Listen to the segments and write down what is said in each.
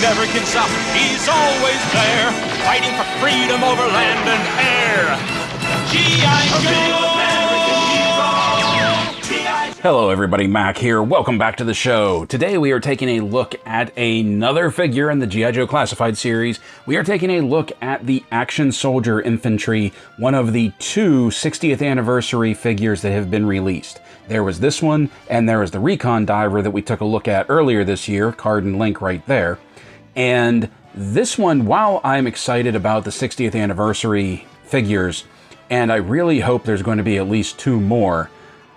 ever gives up. He's always there, fighting for freedom over land and air. G.I. Joe! Hello everybody, Mac here. Welcome back to the show. Today we are taking a look at another figure in the G.I. Joe Classified series. We are taking a look at the Action Soldier Infantry, one of the two 60th anniversary figures that have been released. There was this one, and there was the Recon Diver that we took a look at earlier this year, card and link right there. And this one, while I'm excited about the 60th anniversary figures, and I really hope there's going to be at least two more,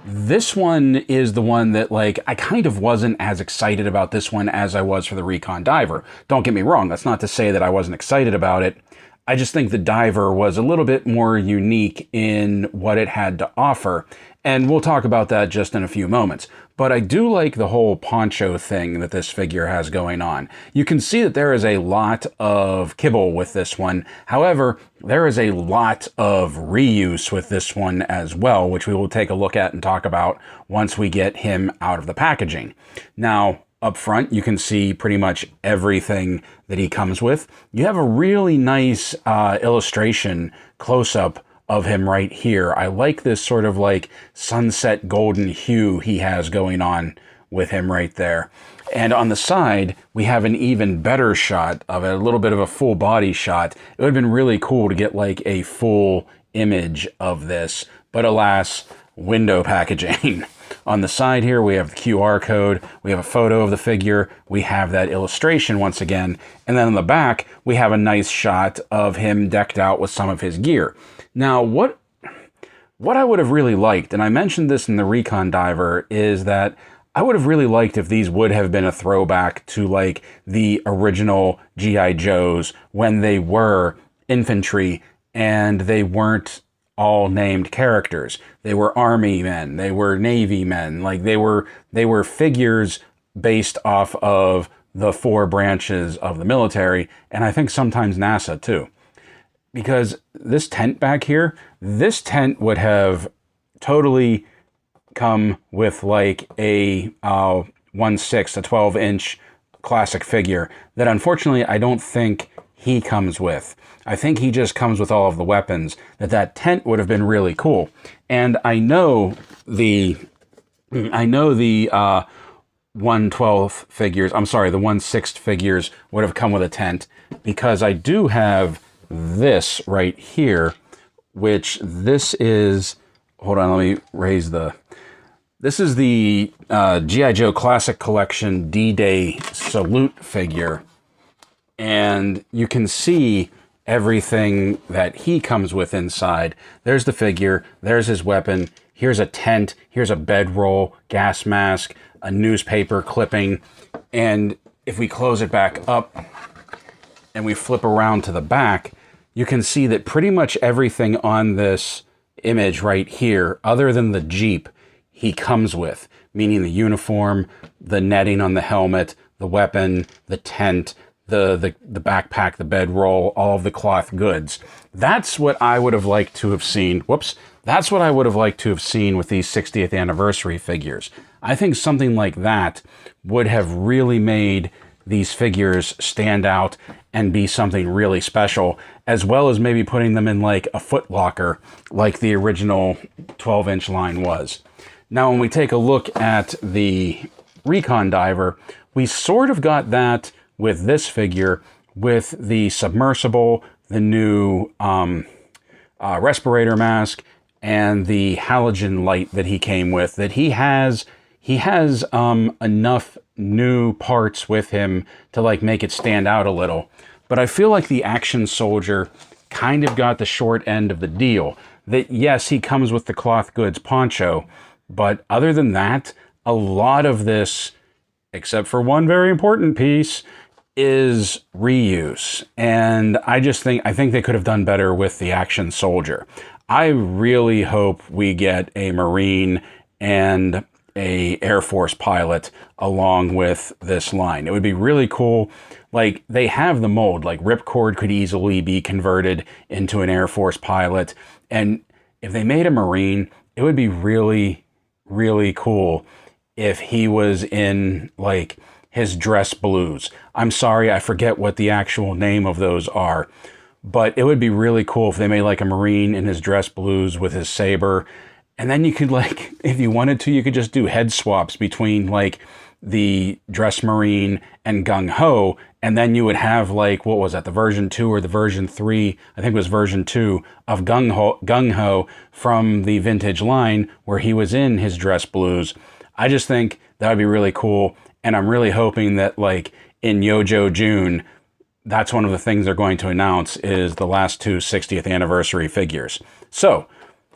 this one is the one that, like, I kind of wasn't as excited about this one as I was for the Recon Diver. Don't get me wrong, that's not to say that I wasn't excited about it. I just think the Diver was a little bit more unique in what it had to offer, and we'll talk about that just in a few moments. But I do like the whole poncho thing that this figure has going on. You can see that there is a lot of kibble with this one. However, there is a lot of reuse with this one as well, which we will take a look at and talk about once we get him out of the packaging. Now, up front, you can see pretty much everything that he comes with. You have a really nice illustration close-up of him right here. I like this sort of like sunset golden hue he has going on with him right there. And on the side, we have an even better shot of it, a little bit of a full body shot. It would have been really cool to get like a full image of this, but alas, window packaging. On the side here, we have the QR code, we have a photo of the figure, we have that illustration once again, and then on the back, we have a nice shot of him decked out with some of his gear. Now, what I would have really liked, and I mentioned this in the Recon Diver, is that I would have really liked if these would have been a throwback to like the original G.I. Joes when they were infantry and they weren't all named characters. They were army men, they were navy men, like they were figures based off of the four branches of the military, and I think sometimes NASA too. Because this tent back here, this tent would have totally come with like a 1/6, a 12-inch classic figure that unfortunately I don't think he comes with. I think he just comes with all of the weapons. That tent would have been really cool. And I know the 1/12 figures, I'm sorry, the 1/6 figures would have come with a tent, because I do have this right here, which this is, hold on, let me raise this is the G.I. Joe Classic Collection D-Day Salute figure. And you can see everything that he comes with inside. There's the figure, there's his weapon, here's a tent, here's a bedroll, gas mask, a newspaper clipping, and if we close it back up and we flip around to the back, you can see that pretty much everything on this image right here, other than the Jeep, he comes with, meaning the uniform, the netting on the helmet, the weapon, the tent, the backpack, the bedroll, all of the cloth goods. That's what I would have liked to have seen. Whoops. That's what I would have liked to have seen with these 60th anniversary figures. I think something like that would have really made these figures stand out and be something really special, as well as maybe putting them in like a Foot Locker like the original 12-inch line was. Now, when we take a look at the Recon Diver, we sort of got that with this figure, with the submersible, the new respirator mask, and the halogen light that he came with, that he has enough new parts with him to like make it stand out a little. But I feel like the Action Soldier kind of got the short end of the deal. That yes, he comes with the cloth goods poncho, but other than that, a lot of this, except for one very important piece, is reuse. And I think they could have done better with the Action Soldier. I really hope we get a Marine and a Air Force pilot along with this line. It would be really cool. Like, they have the mold, like Ripcord could easily be converted into an Air Force pilot. And if they made a Marine, it would be really, really cool if he was in like his dress blues. I'm sorry, I forget what the actual name of those are. But it would be really cool if they made like a Marine in his dress blues with his saber. And then you could, like, if you wanted to, you could just do head swaps between like the dress Marine and Gung Ho. And then you would have like, what was that, the version 2 or the version 3? I think it was version 2 of Gung Ho from the vintage line where he was in his dress blues. I just think that would be really cool. And I'm really hoping that like in Yojo June, that's one of the things they're going to announce is the last 2 60th anniversary figures. So,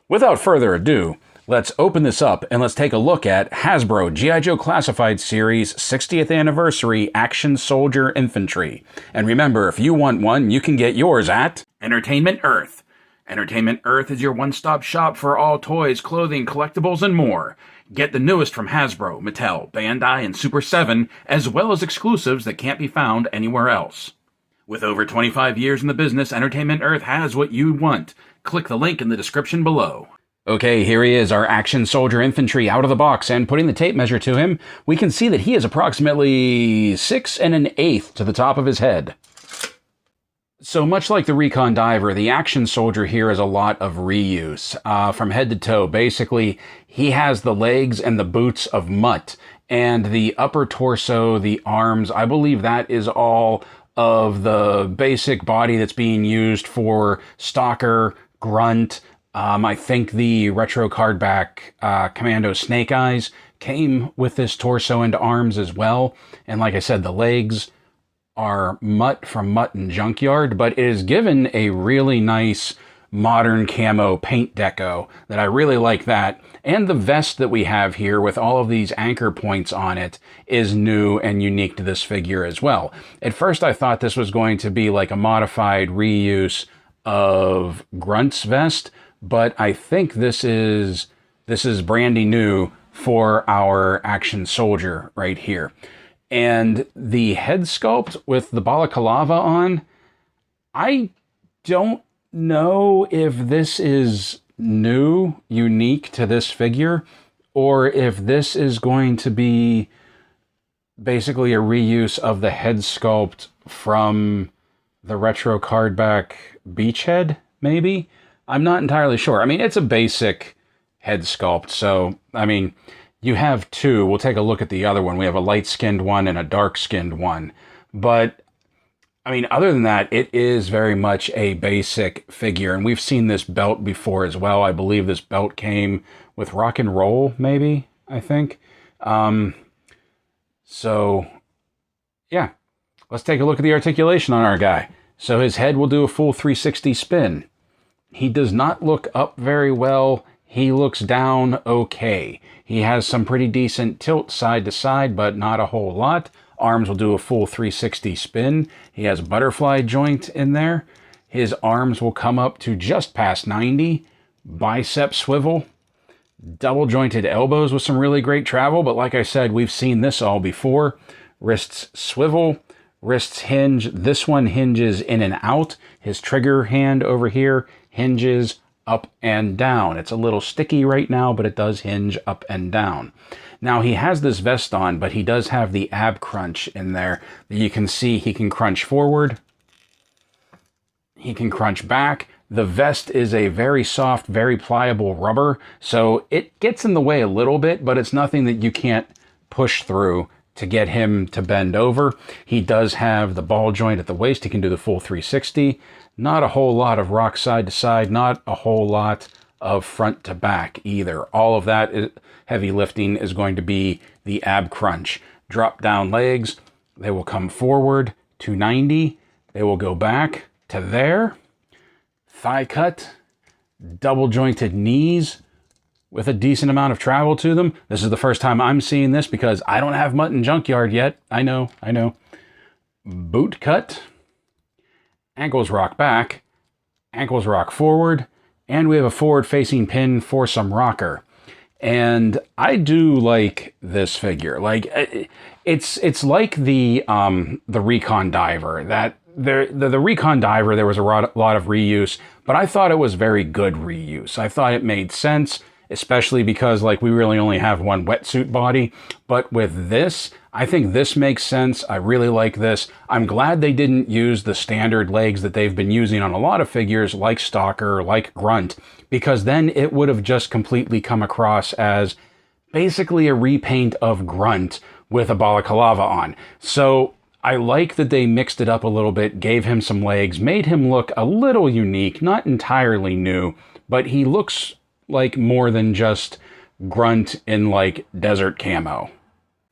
without further ado, let's open this up and let's take a look at Hasbro G.I. Joe Classified Series 60th Anniversary Action Soldier Infantry. And remember, if you want one, you can get yours at Entertainment Earth. Entertainment Earth is your one-stop shop for all toys, clothing, collectibles, and more. Get the newest from Hasbro, Mattel, Bandai, and Super 7, as well as exclusives that can't be found anywhere else. With over 25 years in the business, Entertainment Earth has what you want. Click the link in the description below. Okay, here he is, our Action Soldier Infantry out of the box, and putting the tape measure to him, we can see that he is approximately 6 1/8 to the top of his head. So much like the Recon Diver, the Action Soldier here is a lot of reuse from head to toe. Basically, he has the legs and the boots of Mutt, and the upper torso, the arms, I believe that is all of the basic body that's being used for Stalker, Grunt. I think the retro cardback Commando Snake Eyes came with this torso and arms as well. And like I said, the legs are Mutt from Mutt and Junkyard, but it is given a really nice modern camo paint deco that I really like that. And the vest that we have here with all of these anchor points on it is new and unique to this figure as well. At first I thought this was going to be like a modified reuse of Grunt's vest, but I think this is brandy new for our Action Soldier right here. And the head sculpt with the balaclava on, I don't know if this is new, unique to this figure, or if this is going to be basically a reuse of the head sculpt from the retro cardback Beachhead, maybe? I'm not entirely sure. I mean, it's a basic head sculpt, so, I mean, you have two. We'll take a look at the other one. We have a light-skinned one and a dark-skinned one. But, I mean, other than that, it is very much a basic figure. And we've seen this belt before as well. I believe this belt came with Rock and Roll, maybe, I think. So, yeah. Let's take a look at the articulation on our guy. So his head will do a full 360 spin. He does not look up very well. He looks down okay. He has some pretty decent tilt side to side, but not a whole lot. Arms will do a full 360 spin. He has butterfly joint in there. His arms will come up to just past 90. Bicep swivel. Double jointed elbows with some really great travel, but like I said, we've seen this all before. Wrists swivel. Wrists hinge. This one hinges in and out. His trigger hand over here hinges up and down. It's a little sticky right now, but it does hinge up and down. Now he has this vest on, but he does have the ab crunch in there. You can see he can crunch forward. He can crunch back. The vest is a very soft, very pliable rubber, so it gets in the way a little bit, but it's nothing that you can't push through to get him to bend over. He does have the ball joint at the waist. He can do the full 360. Not a whole lot of rock side to side, not a whole lot of front to back either. All of that heavy lifting is going to be the ab crunch. Drop down legs, they will come forward to 90. They will go back to there. Thigh cut, double jointed knees with a decent amount of travel to them. This is the first time I'm seeing this because I don't have Mutt and Junkyard yet. I know. Boot cut. Ankles rock back, ankles rock forward, and we have a forward-facing pin for some rocker. And I do like this figure. Like it's like the Recon Diver. That the Recon Diver, there was a lot of reuse, but I thought it was very good reuse. I thought it made sense. especially because like we really only have one wetsuit body. But with this, I think this makes sense. I really like this. I'm glad they didn't use the standard legs that they've been using on a lot of figures like Stalker, like Grunt, because then it would have just completely come across as basically a repaint of Grunt with a balaclava on. So I like that they mixed it up a little bit, gave him some legs, made him look a little unique, not entirely new, but he looks like more than just Grunt in like desert camo.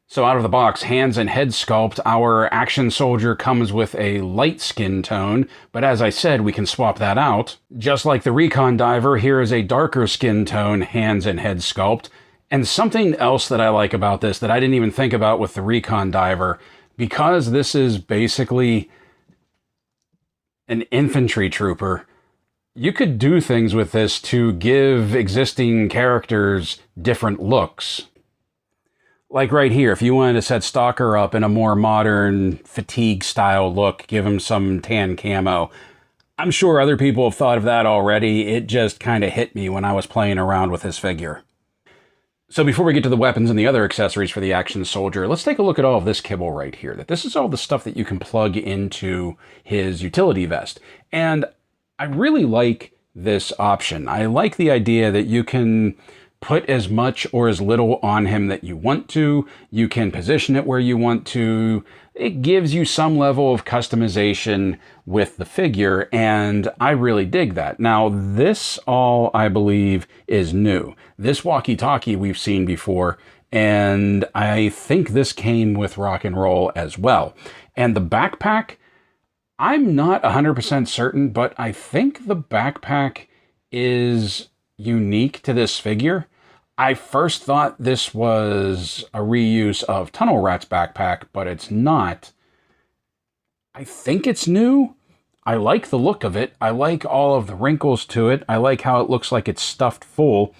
So out of the box, hands and head sculpt, our Action Soldier comes with a light skin tone, but as I said, we can swap that out. Just like the Recon Diver, here is a darker skin tone, hands and head sculpt. And something else that I like about this that I didn't even think about with the Recon Diver, because this is basically an infantry trooper, you could do things with this to give existing characters different looks. Like right here, if you wanted to set Stalker up in a more modern fatigue style look, give him some tan camo. I'm sure other people have thought of that already. It just kind of hit me when I was playing around with this figure. So before we get to the weapons and the other accessories for the Action Soldier, let's take a look at all of this kibble right here. This is all the stuff that you can plug into his utility vest. And I really like this option. I like the idea that you can put as much or as little on him that you want to. You can position it where you want to. It gives you some level of customization with the figure, and I really dig that. Now, this all, I believe, is new. This walkie-talkie we've seen before, and I think this came with Rock and Roll as well. And the backpack, I'm not 100% certain, but I think the backpack is unique to this figure. I first thought this was a reuse of Tunnel Rat's backpack, but it's not. I think it's new. I like the look of it. I like all of the wrinkles to it. I like how it looks like it's stuffed full.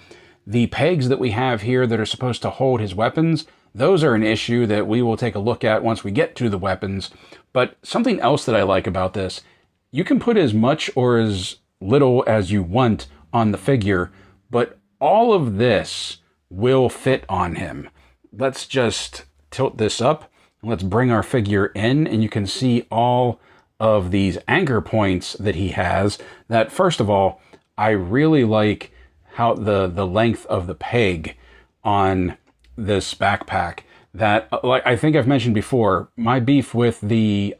The pegs that we have here that are supposed to hold his weapons, those are an issue that we will take a look at once we get to the weapons. But something else that I like about this, you can put as much or as little as you want on the figure, but all of this will fit on him. Let's just tilt this up. Let's bring our figure in, and you can see all of these anchor points that he has. That, first of all, I really like how the length of the peg on this backpack. That, like I think I've mentioned before, my beef with the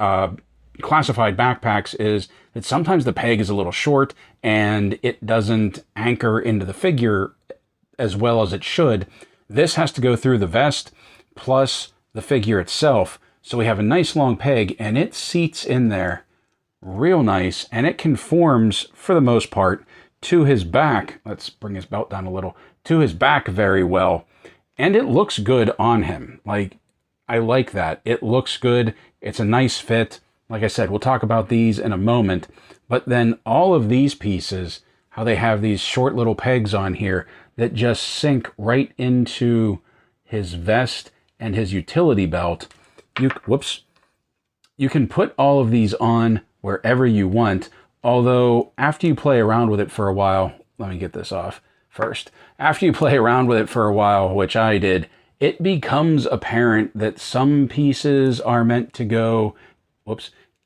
classified backpacks is that sometimes the peg is a little short and it doesn't anchor into the figure as well as it should. This has to go through the vest plus the figure itself. So we have a nice long peg, and it seats in there real nice, and it conforms for the most part to his back. Let's bring his belt down a little. To his back very well. And it looks good on him. Like, I like that. It looks good. It's a nice fit. Like I said, we'll talk about these in a moment. But then all of these pieces, how they have these short little pegs on here that just sink right into his vest and his utility belt. You can put all of these on wherever you want. Although, after you play around with it for a while, let me get this off first. After you play around with it for a while, which I did, it becomes apparent that some pieces are meant to go,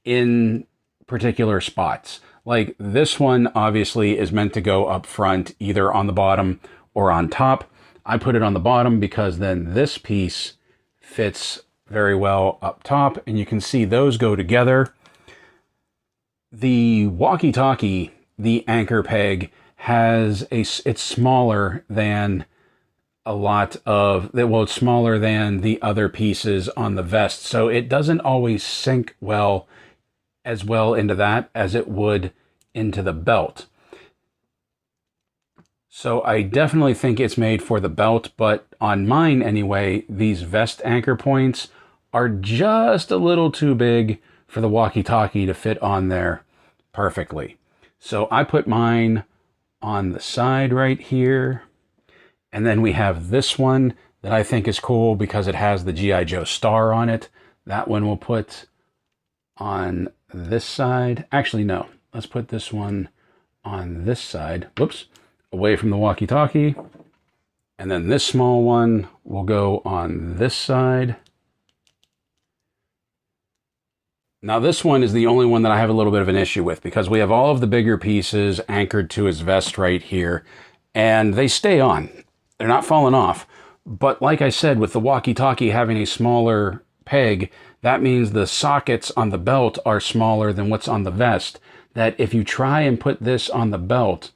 in particular spots. Like this one obviously is meant to go up front, either on the bottom or on top. I put it on the bottom because then this piece fits very well up top, and you can see those go together. The walkie-talkie, the anchor peg, it's smaller than a lot of, well, it's smaller than the other pieces on the vest, so it doesn't always sink as well into that as it would into the belt. So I definitely think it's made for the belt, but on mine anyway, these vest anchor points are just a little too big for the walkie-talkie to fit on there perfectly. So I put mine on the side right here. And then we have this one that I think is cool because it has the G.I.Joe star on it. That one we'll put on this side. Actually, no. Let's put this one on this side. Whoops. Away from the walkie-talkie. And then this small one will go on this side. Now this one is the only one that I have a little bit of an issue with because we have all of the bigger pieces anchored to his vest right here, and they stay on. They're not falling off. But like I said, with the walkie-talkie having a smaller peg, that means the sockets on the belt are smaller than what's on the vest. That if you try and put this on the belt,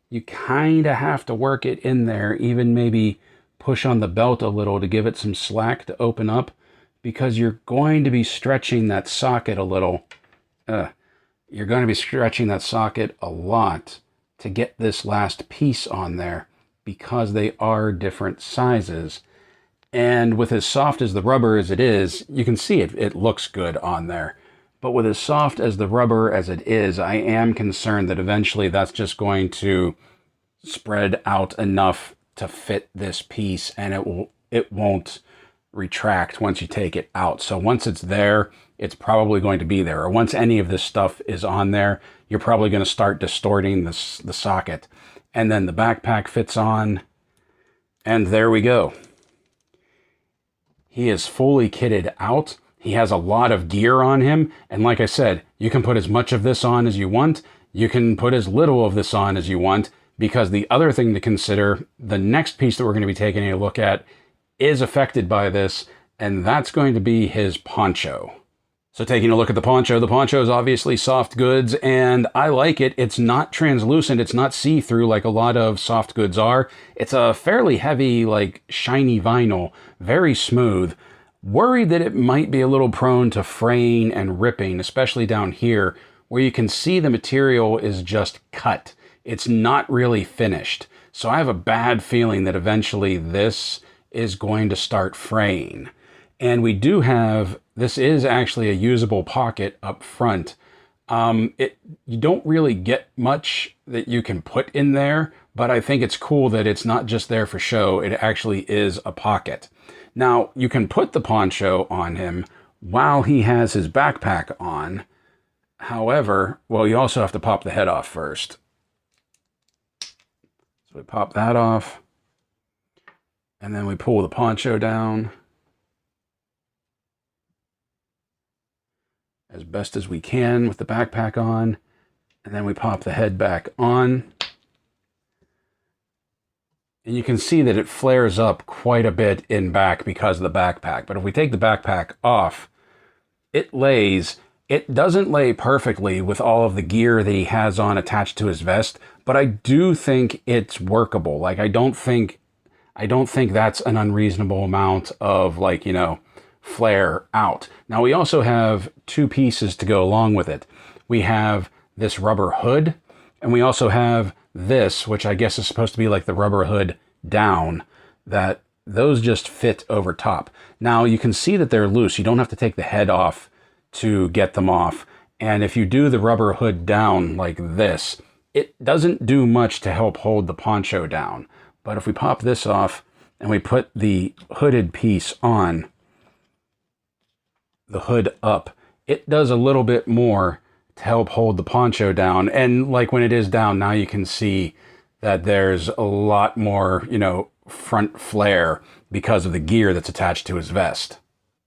you kind of have to work it in there, even maybe push on the belt a little to give it some slack to open up, because you're going to be stretching that socket a little. You're going to be stretching that socket a lot to get this last piece on there because they are different sizes. And with as soft as the rubber as it is, you can see it looks good on there. But with as soft as the rubber as it is, I am concerned that eventually that's just going to spread out enough to fit this piece, and it won't retract once you take it out. So once it's there, it's probably going to be there. Or once any of this stuff is on there, you're probably going to start distorting the socket. And then the backpack fits on, and there we go. He is fully kitted out. He has a lot of gear on him, and like I said, you can put as much of this on as you want. You can put as little of this on as you want, because the other thing to consider, the next piece that we're going to be taking a look at is affected by this, and that's going to be his poncho. So taking a look at the poncho is obviously soft goods, and I like it. It's not translucent, it's not see-through like a lot of soft goods are. It's a fairly heavy, like shiny vinyl, very smooth. Worried that it might be a little prone to fraying and ripping, especially down here, where you can see the material is just cut. It's not really finished. So I have a bad feeling that eventually this is going to start fraying. And we do have, this is actually a usable pocket up front. You don't really get much that you can put in there, but I think it's cool that it's not just there for show. It actually is a pocket. Now, you can put the poncho on him while he has his backpack on. However, well, you also have to pop the head off first. So we pop that off, and then we pull the poncho down as best as we can with the backpack on, and then we pop the head back on. And you can see that it flares up quite a bit in back because of the backpack. But if we take the backpack off, it lays. It doesn't lay perfectly with all of the gear that he has on attached to his vest, but I do think it's workable. Like, I don't think that's an unreasonable amount of, like, you know, flare out. Now, we also have two pieces to go along with it. We have this rubber hood, and we also have this, which I guess is supposed to be like the rubber hood down, that those just fit over top. Now, you can see that they're loose. You don't have to take the head off to get them off. And if you do the rubber hood down like this, it doesn't do much to help hold the poncho down. But if we pop this off and we put the hooded piece on, the hood up, it does a little bit more to help hold the poncho down. And like when it is down, now you can see that there's a lot more, you know, front flare because of the gear that's attached to his vest.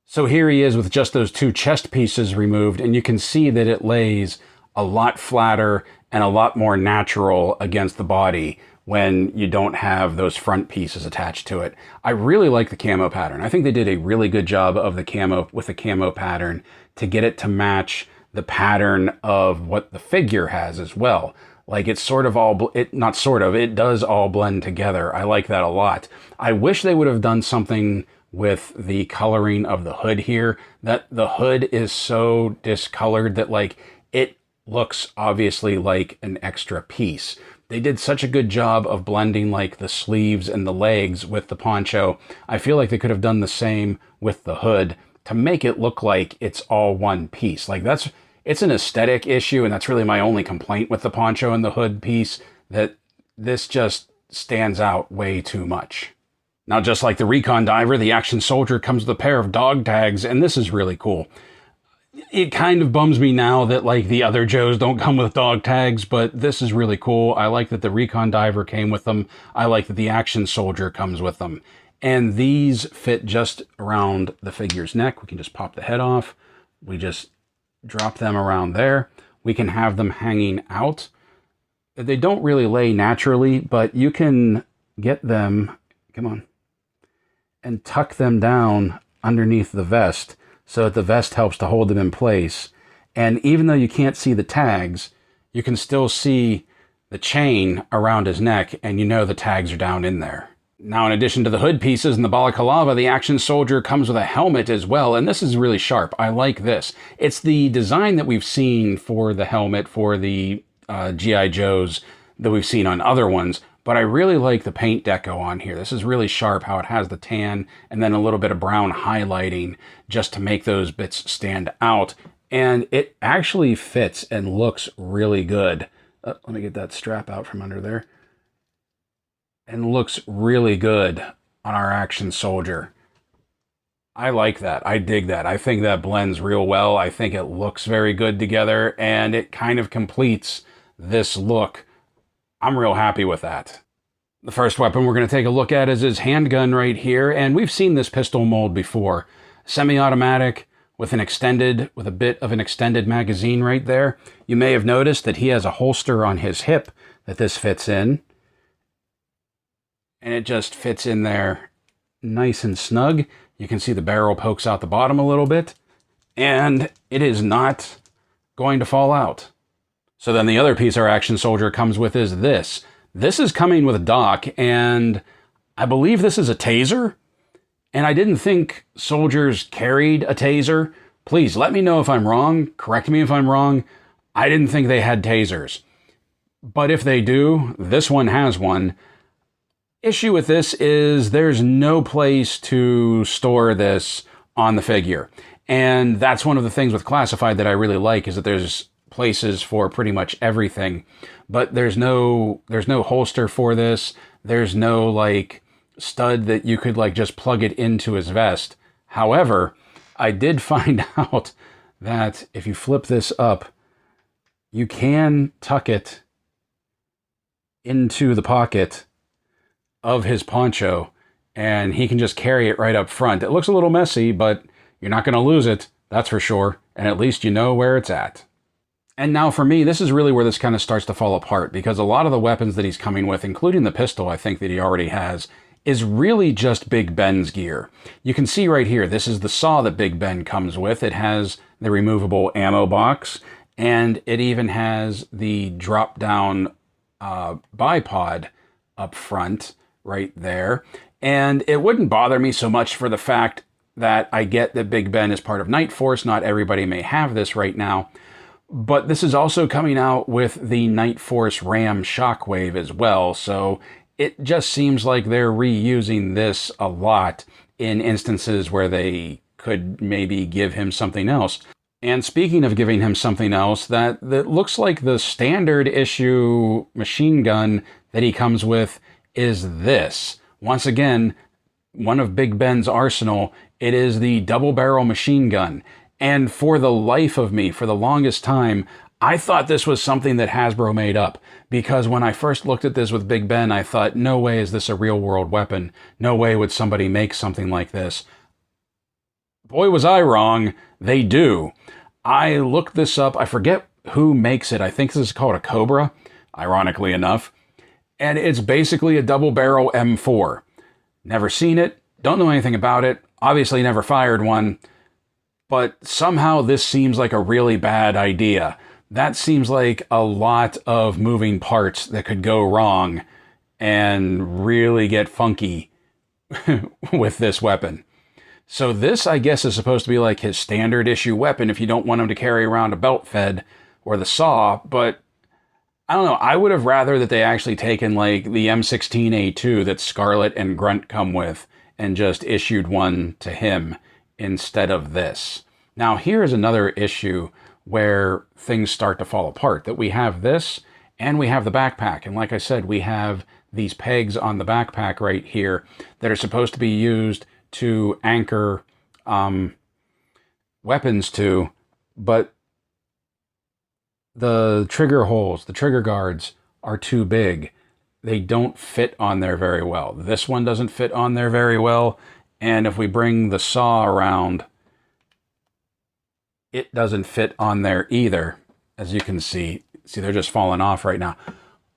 So here he is with just those two chest pieces removed, and you can see that it lays a lot flatter and a lot more natural against the body when you don't have those front pieces attached to it. I really like the camo pattern. I think they did a really good job of the camo with the camo pattern to get it to match the pattern of what the figure has as well. Like, it's sort of all, it does all blend together. I like that a lot. I wish they would have done something with the coloring of the hood here, that the hood is so discolored that, like, it looks obviously like an extra piece. They did such a good job of blending, like, the sleeves and the legs with the poncho. I feel like they could have done the same with the hood to make it look like it's all one piece. Like, it's an aesthetic issue, and that's really my only complaint with the poncho and the hood piece, that this just stands out way too much. Now, just like the Recon Diver, the Action Soldier comes with a pair of dog tags, and this is really cool. It kind of bums me now that like the other Joes don't come with dog tags, but this is really cool. I like that the Recon Diver came with them. I like that the Action Soldier comes with them. And these fit just around the figure's neck. We can just pop the head off. We just drop them around there. We can have them hanging out. They don't really lay naturally, but you can get them, come on, and tuck them down underneath the vest so that the vest helps to hold them in place. And even though you can't see the tags, you can still see the chain around his neck, and you know the tags are down in there. Now, in addition to the hood pieces and the balaclava, the Action Soldier comes with a helmet as well, and this is really sharp. I like this. It's the design that we've seen for the helmet for the G.I. Joes that we've seen on other ones, but I really like the paint deco on here. This is really sharp how it has the tan and then a little bit of brown highlighting just to make those bits stand out. And it actually fits and looks really good. Let me get that strap out from under there. And looks really good on our Action Soldier. I like that. I dig that. I think that blends real well. I think it looks very good together, and it kind of completes this look. I'm real happy with that. The first weapon we're going to take a look at is his handgun right here, and we've seen this pistol mold before. Semi-automatic with a bit of an extended magazine right there. You may have noticed that he has a holster on his hip that this fits in. And it just fits in there nice and snug. You can see the barrel pokes out the bottom a little bit, and it is not going to fall out. So then the other piece our Action Soldier comes with is this. This is coming with a dock, and I believe this is a taser. And I didn't think soldiers carried a taser. Please let me know if I'm wrong. Correct me if I'm wrong. I didn't think they had tasers. But if they do, this one has one. Issue with this is there's no place to store this on the figure. And that's one of the things with Classified that I really like, is that there's places for pretty much everything. But there's no holster for this. There's no like stud that you could like just plug it into his vest. However, I did find out that if you flip this up, you can tuck it into the pocket of his poncho, and he can just carry it right up front. It looks a little messy, but you're not going to lose it, that's for sure, and at least you know where it's at. And now for me, this is really where this kind of starts to fall apart, because a lot of the weapons that he's coming with, including the pistol I think that he already has, is really just Big Ben's gear. You can see right here, this is the saw that Big Ben comes with. It has the removable ammo box, and it even has the drop-down bipod up front, right there. And it wouldn't bother me so much for the fact that I get that Big Ben is part of Night Force. Not everybody may have this right now. But this is also coming out with the Night Force Ram Shockwave as well. So it just seems like they're reusing this a lot in instances where they could maybe give him something else. And speaking of giving him something else, that looks like the standard issue machine gun that he comes with is this. Once again, one of Big Ben's arsenal. It is the double barrel machine gun. And for the life of me, for the longest time, I thought this was something that Hasbro made up. Because when I first looked at this with Big Ben, I thought, no way is this a real world weapon. No way would somebody make something like this. Boy, was I wrong. They do. I looked this up. I forget who makes it. I think this is called a Cobra, ironically enough. And it's basically a double barrel M4. Never seen it, don't know anything about it, obviously never fired one, but somehow this seems like a really bad idea. That seems like a lot of moving parts that could go wrong and really get funky with this weapon. So this, I guess, is supposed to be like his standard issue weapon if you don't want him to carry around a belt fed or the saw, but I don't know, I would have rather that they actually taken like the M16A2 that Scarlet and Grunt come with and just issued one to him instead of this. Now here's another issue where things start to fall apart, that we have this and we have the backpack. And like I said, we have these pegs on the backpack right here that are supposed to be used to anchor weapons to. but the trigger holes, the trigger guards are too big. They don't fit on there very well. This one doesn't fit on there very well. And if we bring the saw around, it doesn't fit on there either. As you can see, they're just falling off right now.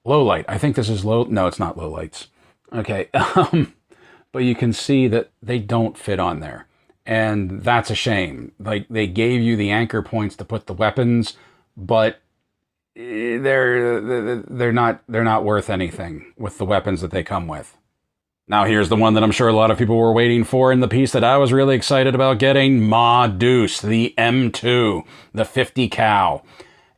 Low light. I think this is low. No, it's not low lights. Okay. But you can see that they don't fit on there. And that's a shame. Like, they gave you the anchor points to put the weapons, but they're not worth anything with the weapons that they come with. Now here's the one that I'm sure a lot of people were waiting for, and the piece that I was really excited about getting, Ma Deuce, the M2, the 50 cal.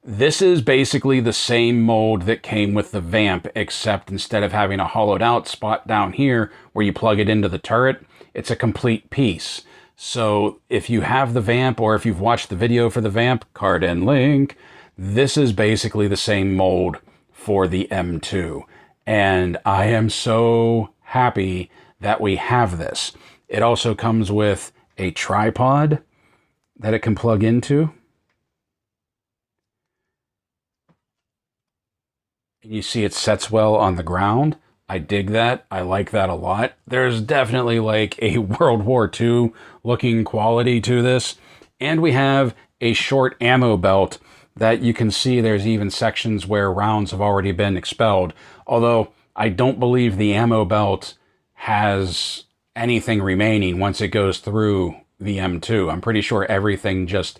This is basically the same mold that came with the Vamp, except instead of having a hollowed out spot down here where you plug it into the turret, it's a complete piece. So if you have the Vamp, or if you've watched the video for the Vamp, card and link, this is basically the same mold for the M2. And I am so happy that we have this. It also comes with a tripod that it can plug into. And you see it sets well on the ground. I dig that. I like that a lot. There's definitely like a World War II looking quality to this. And we have a short ammo belt that you can see there's even sections where rounds have already been expelled. Although I don't believe the ammo belt has anything remaining once it goes through the M2. I'm pretty sure everything just,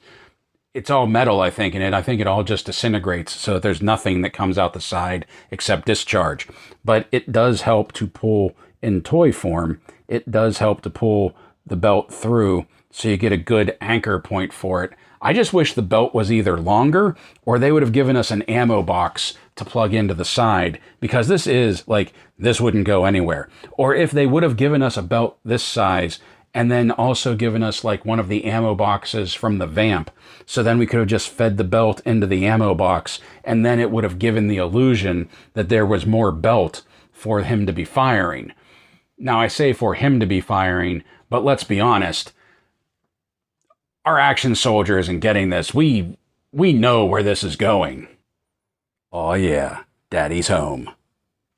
it's all metal, I think, in it. I think it all just disintegrates, so that there's nothing that comes out the side except discharge. But it does help to pull in toy form. It does help to pull the belt through, so you get a good anchor point for it. I just wish the belt was either longer, or they would have given us an ammo box to plug into the side, because this is, like, this wouldn't go anywhere. Or if they would have given us a belt this size, and then also given us, like, one of the ammo boxes from the Vamp, so then we could have just fed the belt into the ammo box, and then it would have given the illusion that there was more belt for him to be firing. Now, I say for him to be firing, but let's be honest, our Action Soldier isn't getting this. We know where this is going. Oh yeah, Daddy's home.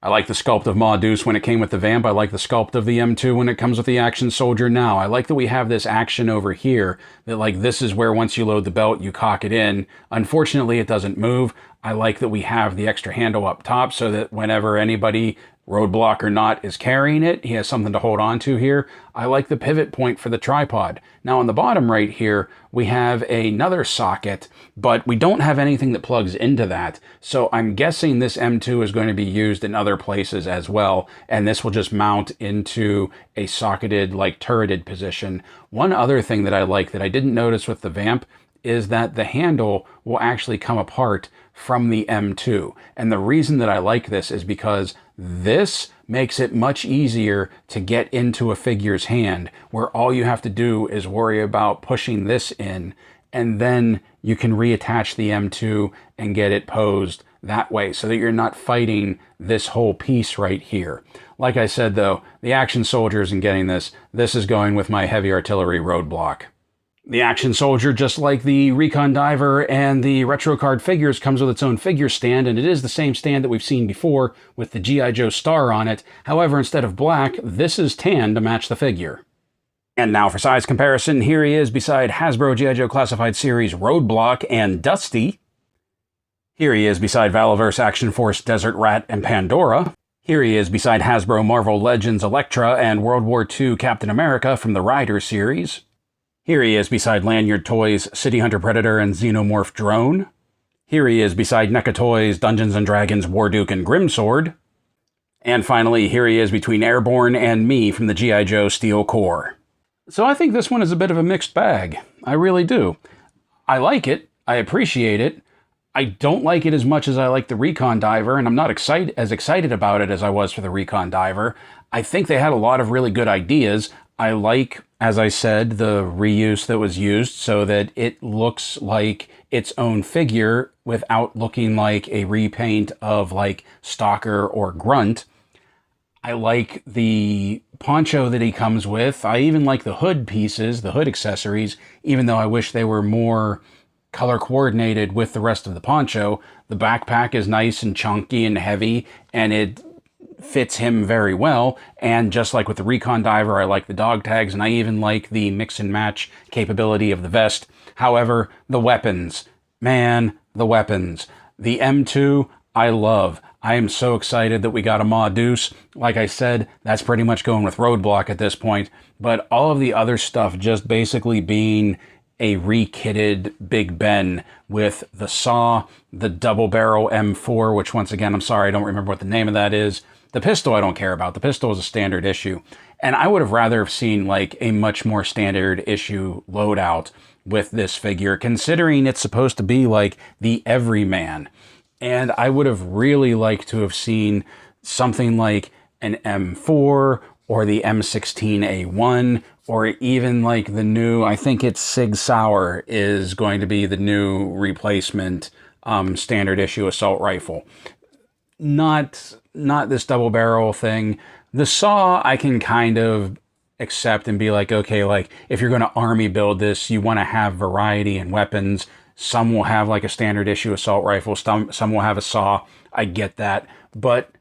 I like the sculpt of Ma Deuce when it came with the Vamp. I like the sculpt of the M2 when it comes with the Action Soldier now. I like that we have this action over here, that like this is where once you load the belt, you cock it in. Unfortunately, it doesn't move. I like that we have the extra handle up top so that whenever anybody, roadblock or not, is carrying it, he has something to hold on to here. I like the pivot point for the tripod. Now on the bottom right here, we have another socket, but we don't have anything that plugs into that. So I'm guessing this M2 is going to be used in other places as well, and this will just mount into a socketed, like turreted position. One other thing that I like that I didn't notice with the Vamp is that the handle will actually come apart from the M2. And the reason that I like this is because this makes it much easier to get into a figure's hand, where all you have to do is worry about pushing this in, and then you can reattach the M2 and get it posed that way, so that you're not fighting this whole piece right here. Like I said though, the Action Soldier isn't getting this. This is going with my heavy artillery roadblock. The Action Soldier, just like the Recon Diver and the Retro Card figures, comes with its own figure stand, and it is the same stand that we've seen before with the G.I.Joe star on it. However, instead of black, this is tan to match the figure. And now for size comparison, here he is beside Hasbro G.I.Joe Classified Series Roadblock and Dusty. Here he is beside Valaverse Action Force Desert Rat and Pandora. Here he is beside Hasbro Marvel Legends Elektra and World War II Captain America from the Rider series. Here he is beside Lanyard Toys City Hunter Predator and Xenomorph Drone. Here he is beside NECA Toys Dungeons & Dragons Warduke and Grimsword. And finally, here he is between Airborne and me from the G.I. Joe Steel Corps. So I think this one is a bit of a mixed bag. I really do. I like it. I appreciate it. I don't like it as much as I like the Recon Diver, and I'm not as excited about it as I was for the Recon Diver. I think they had a lot of really good ideas. I like, as I said, the reuse that was used so that it looks like its own figure without looking like a repaint of like Stalker or Grunt. I like the poncho that he comes with. I even like the hood pieces, the hood accessories, even though I wish they were more color coordinated with the rest of the poncho. The backpack is nice and chunky and heavy, and it fits him very well. And just like with the Recon Diver, I like the dog tags, and I even like the mix and match capability of the vest. However, the weapons, man, the weapons. The M2, I love. I am so excited that we got a Ma Deuce. Like I said, that's pretty much going with Roadblock at this point. But all of the other stuff just basically being a re-kitted Big Ben with the saw, the double barrel M4, which once again, I'm sorry, I don't remember what the name of that is. The pistol I don't care about. The pistol is a standard issue. And I would have rather have seen like a much more standard issue loadout with this figure, considering it's supposed to be like the everyman. And I would have really liked to have seen something like an M4 or the M16A1, or even like the new, I think it's Sig Sauer is going to be the new replacement standard issue assault rifle. Not this double barrel thing. The saw I can kind of accept and be like, okay, like if you're going to army build this, you want to have variety in weapons. Some will have like a standard issue assault rifle. Some will have a saw. I get that. But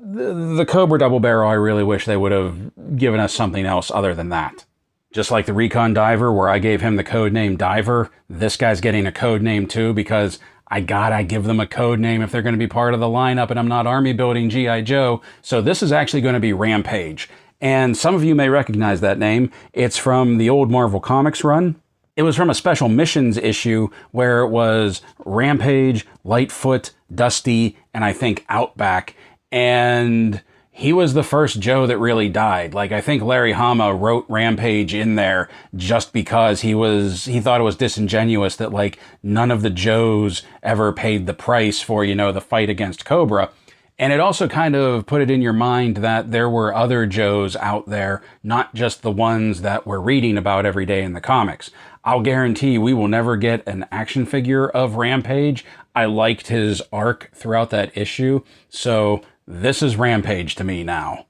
the Cobra double barrel, I really wish they would have given us something else other than that. Just like the Recon Diver, where I gave him the code name Diver, this guy's getting a code name too, because I gotta give them a code name if they're going to be part of the lineup, and I'm not army building G.I. Joe. So this is actually going to be Rampage. And some of you may recognize that name. It's from the old Marvel Comics run. It was from a special missions issue where it was Rampage, Lightfoot, Dusty, and I think Outback. And he was the first Joe that really died. Like, I think Larry Hama wrote Rampage in there just because he thought it was disingenuous that like none of the Joes ever paid the price for, you know, the fight against Cobra. And it also kind of put it in your mind that there were other Joes out there, not just the ones that we're reading about every day in the comics. I'll guarantee we will never get an action figure of Rampage. I liked his arc throughout that issue, so this is Rampage to me now.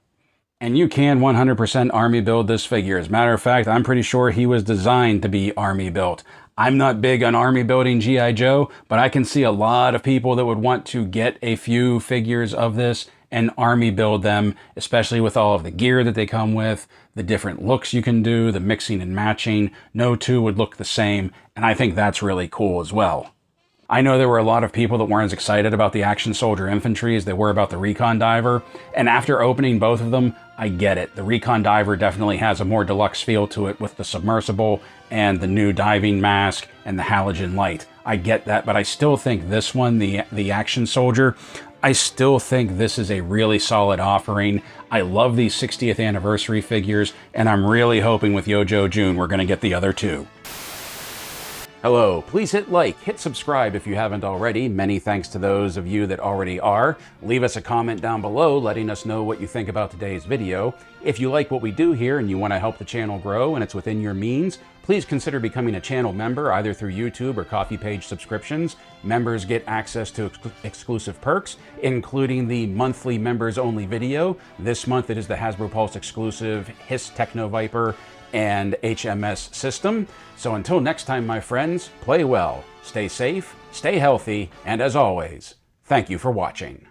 And you can 100% army build this figure. As a matter of fact, I'm pretty sure he was designed to be army built. I'm not big on army building G.I. Joe, but I can see a lot of people that would want to get a few figures of this and army build them, especially with all of the gear that they come with, the different looks you can do, the mixing and matching. No two would look the same, and I think that's really cool as well. I know there were a lot of people that weren't as excited about the Action Soldier Infantry as they were about the Recon Diver, and after opening both of them, I get it. The Recon Diver definitely has a more deluxe feel to it with the submersible and the new diving mask and the halogen light. I get that, but I still think this one, the Action Soldier, I still think this is a really solid offering. I love these 60th anniversary figures, and I'm really hoping with Yojo June we're going to get the other two. Hello, please hit like, hit subscribe if you haven't already. Many thanks to those of you that already are. Leave us a comment down below letting us know what you think about today's video. If you like what we do here and you want to help the channel grow and it's within your means, please consider becoming a channel member either through YouTube or Coffee Page subscriptions. Members get access to exclusive perks, including the monthly members only video. This month it is the Hasbro Pulse exclusive Hiss Techno Viper and HMS system. So until next time, my friends, play well, stay safe, stay healthy, and as always, thank you for watching.